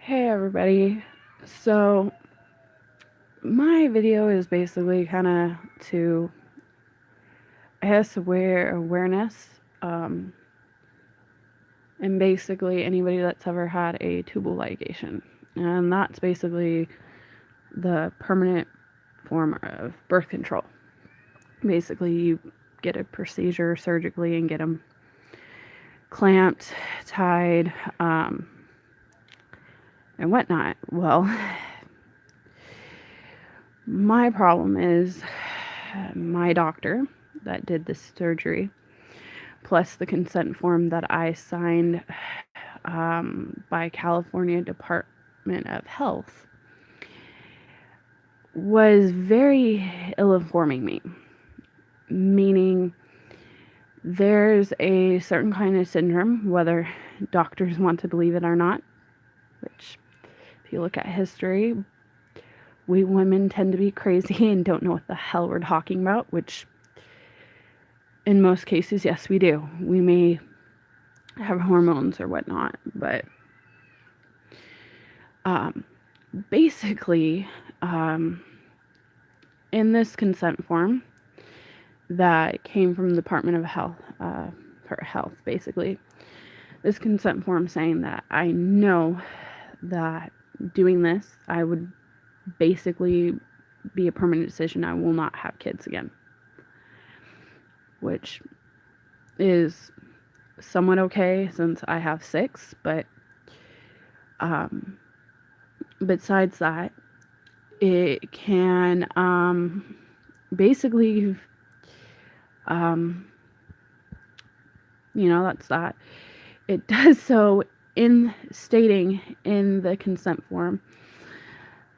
Hey everybody. So my video is basically kind of to, I guess, awareness, um, and basically anybody that's ever had a tubal ligation, and that's basically the permanent form of birth control. Basically, you get a procedure surgically and get them clamped, tied, and whatnot. Well, my problem is my doctor that did this surgery, plus the consent form that I signed by California Department of Health, was very ill informing me. Meaning, there's a certain kind of syndrome, whether doctors want to believe it or not, which, if you look at history, we women tend to be crazy and don't know what the hell we're talking about, which in most cases, yes, we do. We may have hormones or whatnot, but basically, in this consent form that came from the Department of Health, for health, basically, this consent form saying that I know that doing this, I would basically be a permanent decision. I will not have kids again, which is somewhat okay since I have 6, but besides that, it can basically, that's that. It does so in stating in the consent form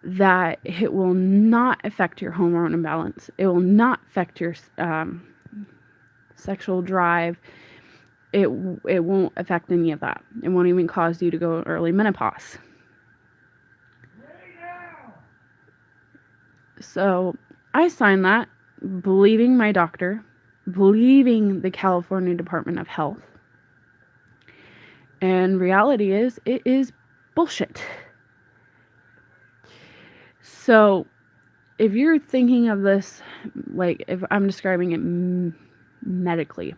that it will not affect your hormone imbalance. It will not affect your sexual drive. It won't affect any of that. It won't even cause you to go early menopause. So I signed that, believing my doctor, believing the California Department of Health. And reality is, it is bullshit. So if you're thinking of this, like if I'm describing it medically,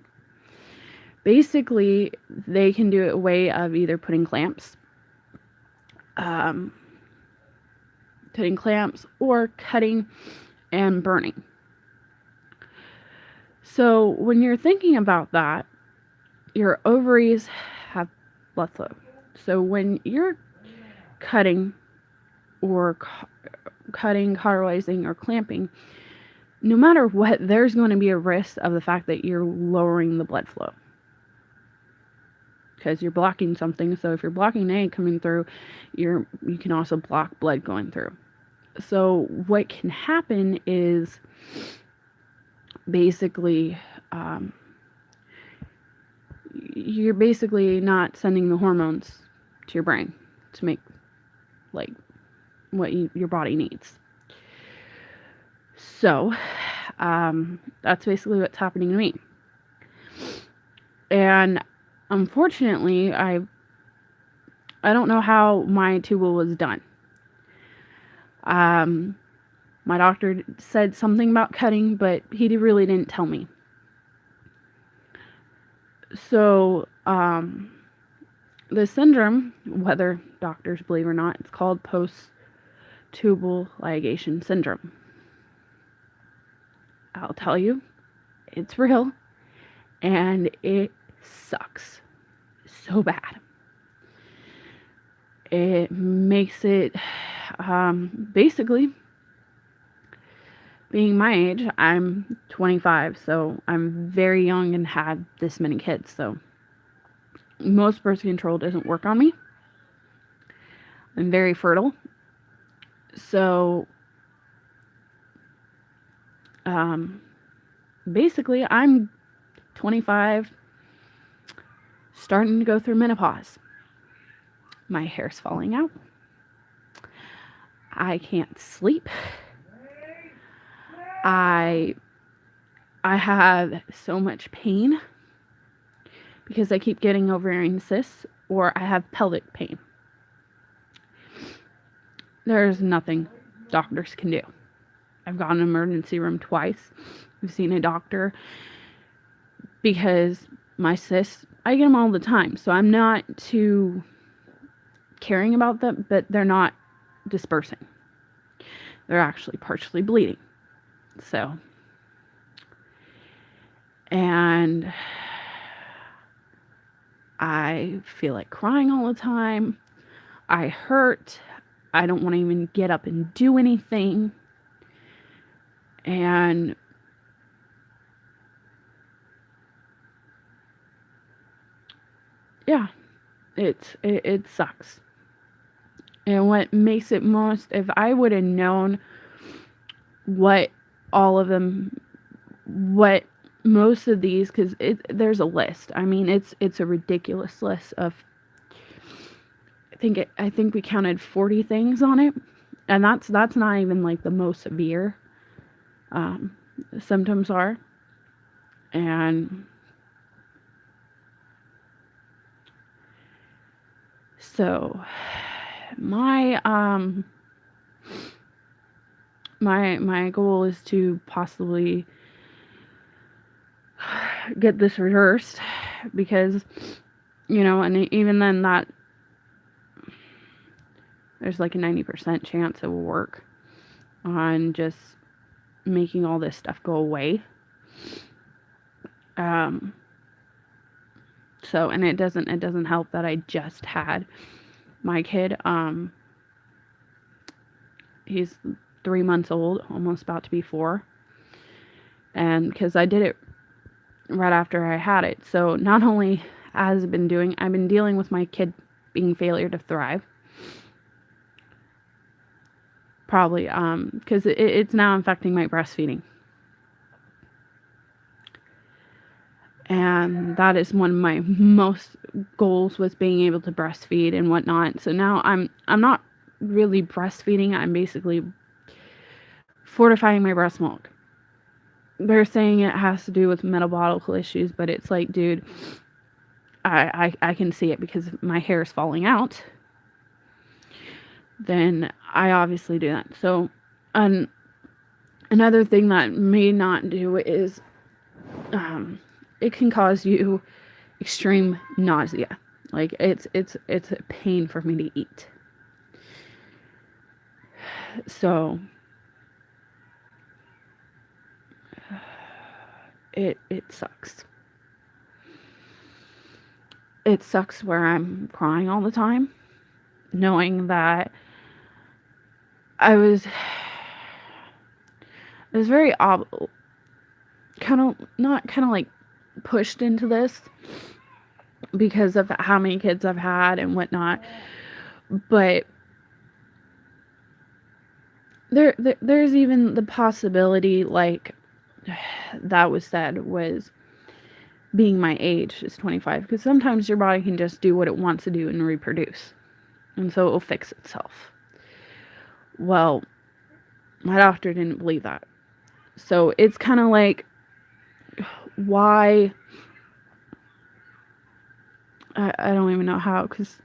basically they can do it a way of either putting clamps or cutting and burning. So when you're thinking about that, your ovaries have blood flow. So when you're cutting, cauterizing, or clamping, no matter what, there's going to be a risk of the fact that you're lowering the blood flow, because you're blocking something. So if you're blocking egg coming through, you can also block blood going through. So what can happen is basically you're basically not sending the hormones to your brain to make like what your body needs. So that's basically what's happening to me. And unfortunately, I don't know how my tubal was done. My doctor said something about cutting, but he really didn't tell me. So the syndrome, whether doctors believe or not, it's called post-tubal ligation syndrome. I'll tell you, it's real, and it sucks so bad. It makes it, basically, being my age, I'm 25, so I'm very young and had this many kids, so most birth control doesn't work on me. I'm very fertile, so basically I'm 25, starting to go through menopause. My hair's falling out. I can't sleep. I have so much pain because I keep getting ovarian cysts, or I have pelvic pain. there's nothing doctors can do. I've gone to an emergency room twice. I've seen a doctor because my cysts, I get them all the time. So I'm not too caring about them, but they're not dispersing. They're actually partially bleeding. So, and I feel like crying all the time. I hurt. I don't want to even get up and do anything. And yeah, it sucks. And what makes it most, if I would have known what all of them, what most of these, because there's a list. I mean, it's a ridiculous list of. I think we counted 40 things on it, and that's not even like the most severe symptoms are. And so my my goal is to possibly get this reversed, because and even then, that there's like a 90% chance it will work on just making all this stuff go away. So, and it doesn't help that I just had my kid. He's 3 months old, almost about to be 4. And because I did it right after I had it. So not only I've been dealing with my kid being failure to thrive. Probably, because it's now affecting my breastfeeding. And that is one of my most goals, was being able to breastfeed and whatnot. So now I'm not really breastfeeding. I'm basically fortifying my breast milk. They're saying it has to do with metabolical issues, but it's like, dude, I can see it, because if my hair is falling out, then I obviously do that. So, another thing that may not do is, it can cause you extreme nausea. Like it's a pain for me to eat. So it sucks. It sucks where I'm crying all the time, knowing that I was very kind of like pushed into this because of how many kids I've had and whatnot. But there's even the possibility, like that was said, was being my age is 25, because sometimes your body can just do what it wants to do and reproduce, and so it will fix itself. Well, my doctor didn't believe that. So it's kind of like, why? I don't even know how, because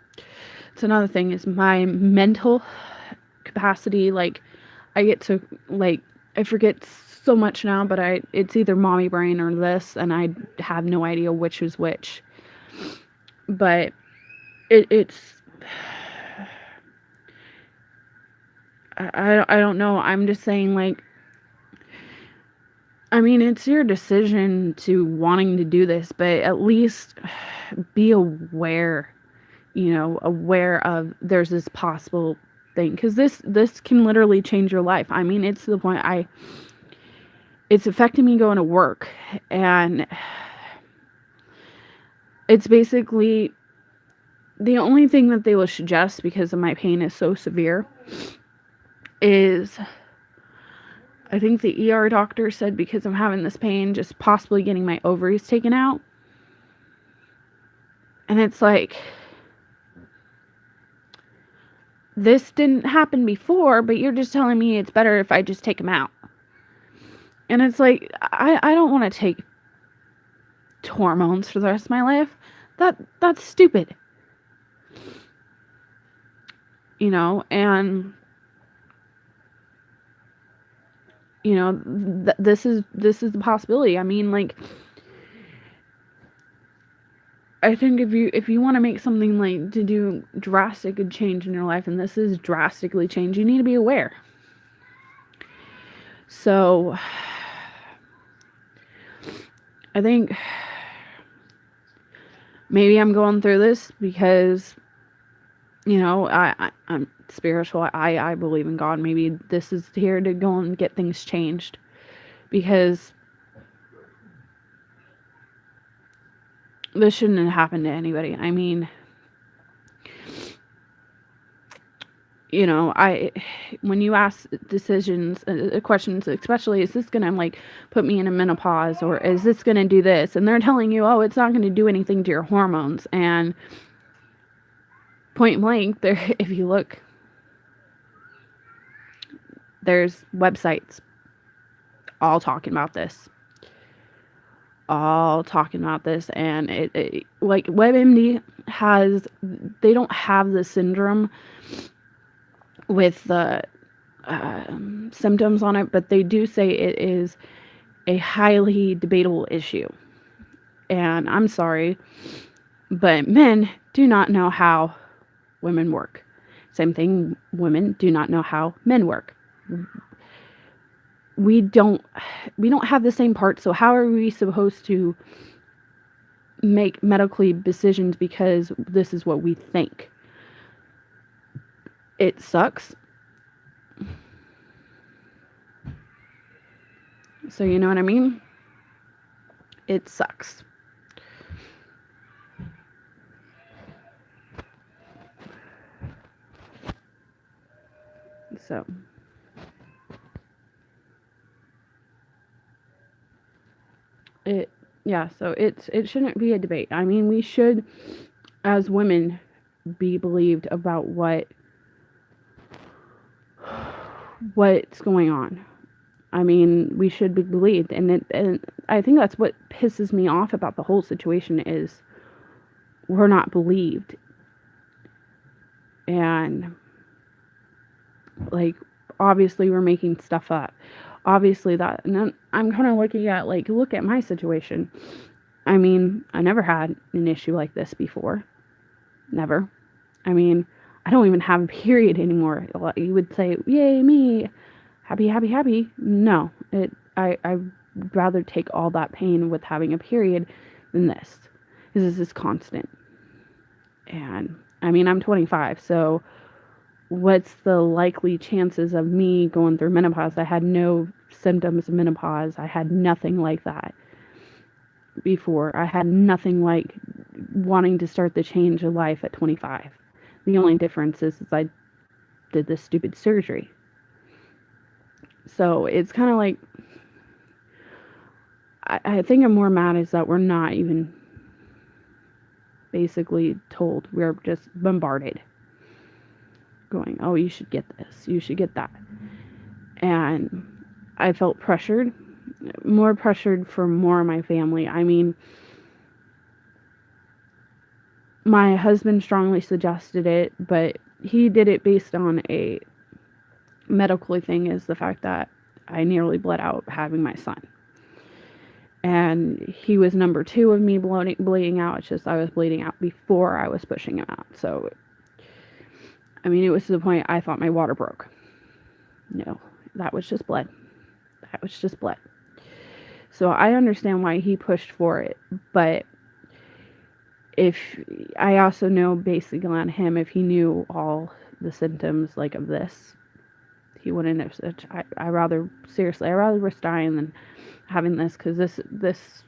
it's another thing, is my mental capacity. Like, I get to, like, I forget so much now, but it's either mommy brain or this, and I have no idea which is which. But it's I don't know. I'm just saying, like, I mean, it's your decision to wanting to do this, but at least be aware, aware of there's this possible thing, because this can literally change your life. I mean, it's to the point it's affecting me going to work, and it's basically the only thing that they will suggest, because of my pain is so severe, is, I think the ER doctor said, because I'm having this pain, just possibly getting my ovaries taken out. And it's like, this didn't happen before, but you're just telling me it's better if I just take them out. And it's like, I don't want to take hormones for the rest of my life. That's stupid. And you know, this is the possibility. I mean, like, I think if you want to make something like to do drastic change in your life, and this is drastically change, you need to be aware. So I think maybe I'm going through this because, you know, I'm spiritual. I believe in God. Maybe this is here to go and get things changed, because this shouldn't have happened to anybody. I mean, you know, when you ask questions, especially, is this gonna like put me in a menopause, or is this gonna do this, and they're telling you, oh, it's not gonna do anything to your hormones, and point blank, there, if you look, there's websites all talking about this, and it like WebMD they don't have the syndrome with the symptoms on it, but they do say it is a highly debatable issue. And I'm sorry, but men do not know how women work. Same thing, women do not know how men work. We don't have the same parts, so how are we supposed to make medically decisions because this is what we think? It sucks. So you know what I mean? It sucks. So so it shouldn't be a debate. I mean, we should, as women, be believed about what's going on. I mean, we should be believed, and I think that's what pisses me off about the whole situation is we're not believed. And like, obviously we're making stuff up. Obviously that, and then I'm kind of looking at, like, look at my situation. I mean, I never had an issue like this before. Never. I mean, I don't even have a period anymore. You would say, yay, me. Happy, happy, happy. No. I'd rather take all that pain with having a period than this. Because this is constant. And, I mean, I'm 25, so what's the likely chances of me going through menopause? I had no symptoms of menopause. I had nothing like that before. I had nothing like wanting to start the change of life at 25. The only difference is I did this stupid surgery. So it's kind of like, I think I'm more mad is that we're not even basically told. We're just bombarded. Going, oh, you should get this, you should get that. And I felt pressured, more pressured for more of my family. I mean, my husband strongly suggested it, but he did it based on a medical thing, is the fact that I nearly bled out having my son. And he was number 2 of me bleeding out. It's just I was bleeding out before I was pushing him out. So, I mean, it was to the point I thought my water broke. No, that was just blood. That was just blood. So I understand why he pushed for it. But if I also know basically on him, if he knew all the symptoms like of this, he wouldn't have such. I rather risk dying than having this, because this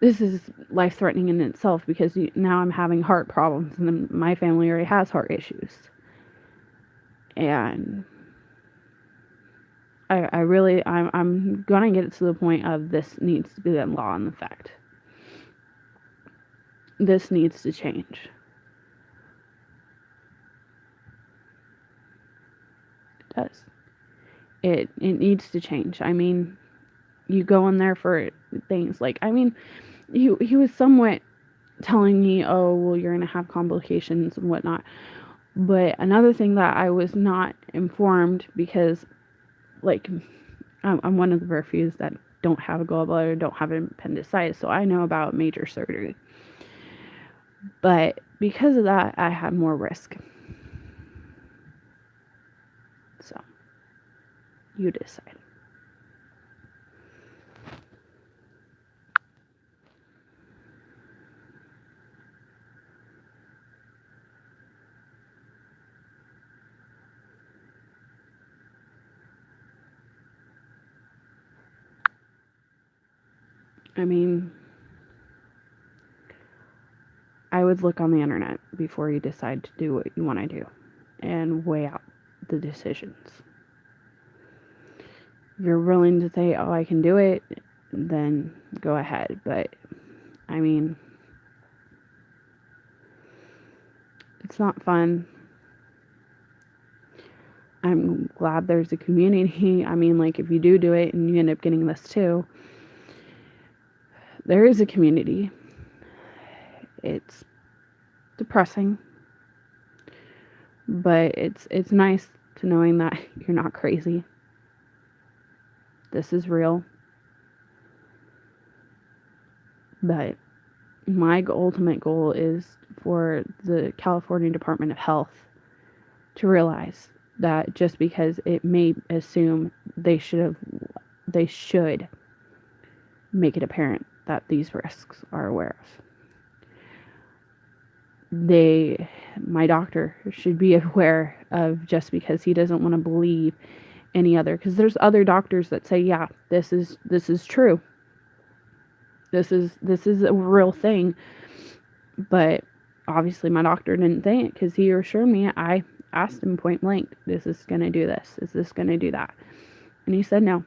is life-threatening in itself, because now I'm having heart problems, and then my family already has heart issues. And I'm gonna get it to the point of this needs to be a law in effect. This needs to change. It does. It needs to change. I mean, you go in there for things like, I mean, he was somewhat telling me, oh, well, you're going to have complications and whatnot. But another thing that I was not informed, because like, I'm one of the very few that don't have a gallbladder, don't have an appendicitis, so I know about major surgery. But because of that, I have more risk. So, you decide. I mean, I would look on the internet before you decide to do what you want to do and weigh out the decisions. If you're willing to say, oh, I can do it, then go ahead. But, I mean, it's not fun. I'm glad there's a community. I mean, like, if you do it and you end up getting this too, there is a community. It's depressing, but it's nice to knowing that you're not crazy. This is real. But my ultimate goal is for the California Department of Health to realize that just because it may assume they should make it apparent that these risks are aware of. My doctor should be aware of, just because he doesn't want to believe any other, because there's other doctors that say, yeah, this is true. This is a real thing. But obviously my doctor didn't think it, because he assured me, I asked him point blank, this is going to do this, is this going to do that? And he said no.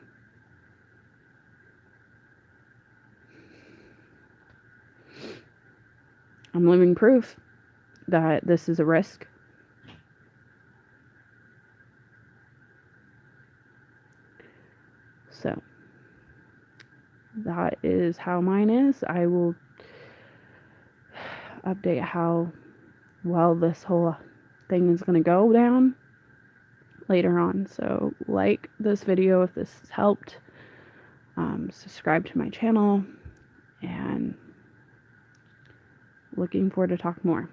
I'm living proof that this is a risk. So that is how mine is. I will update how well this whole thing is going to go down later on. So like this video if this has helped. Subscribe to my channel, and looking forward to talk more.